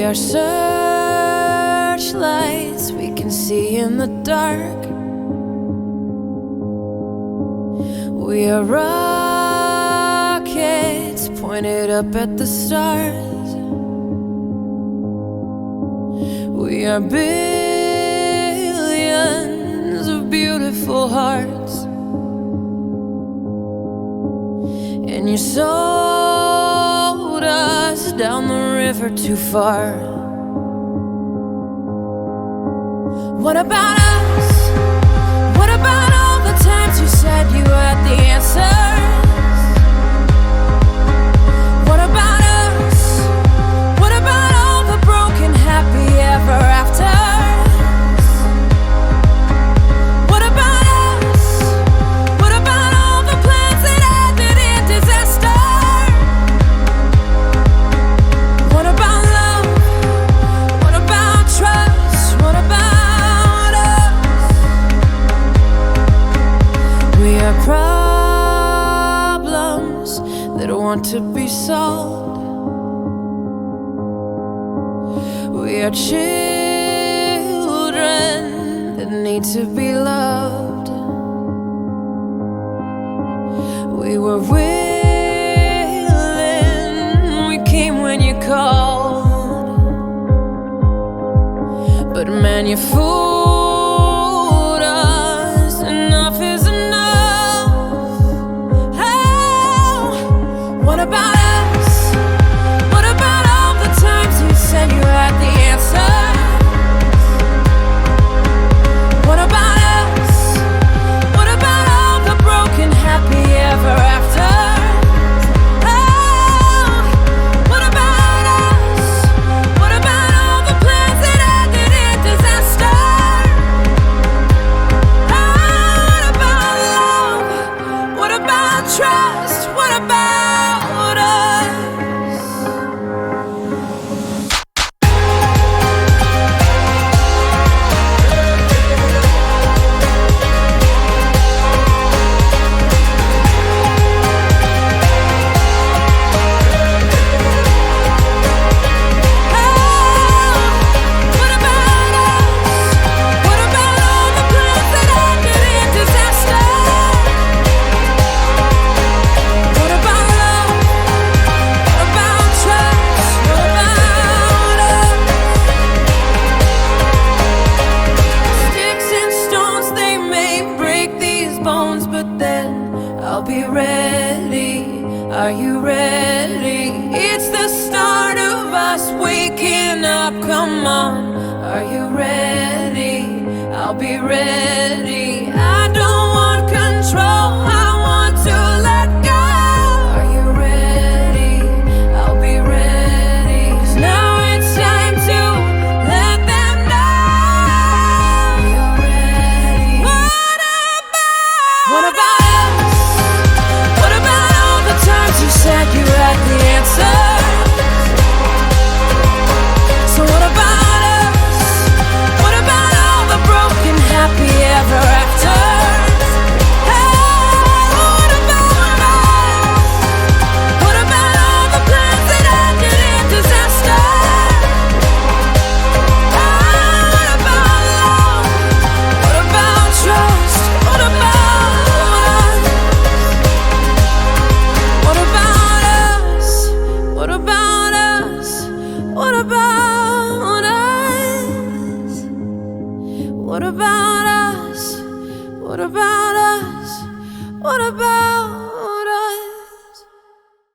We are searchlights we can see in the dark. We are rockets pointed up at the stars. We are billions of beautiful hearts. And you sold us down the river too far. What about us? What about all the times you said you had the answers? What about us? What about all the broken happy ever afters? What about us? What about all the plans that ended in disaster? What about love? What about trust? What about us? We are problems that want to be solved. We are children that need to be loved. We were willin', we came when you called. But man, you fooled us, enough is enough. Oh, what about us? What about all the times you said you had the answers? What about us? What about all the broken happy ever afters? Oh, what about us? What about all the plans that ended in disaster? Oh, what about love? What about trust? What about us? But then I'll be ready. Are you ready? It's the start of us waking up. Come on, are you ready? I'll be ready. I don't want control, I want to let go. Are you ready? I'll be ready. 'Cause now it's time to let them know you're ready. What about us? What about all the times you said you had the answers? So what about us? What about all the broken happy ever afters? Hey, what about us? What about all the plans that ended in disaster? Hey, what about love? What about trust? What about What about us? What about us? What about us? What about us? What about us? What about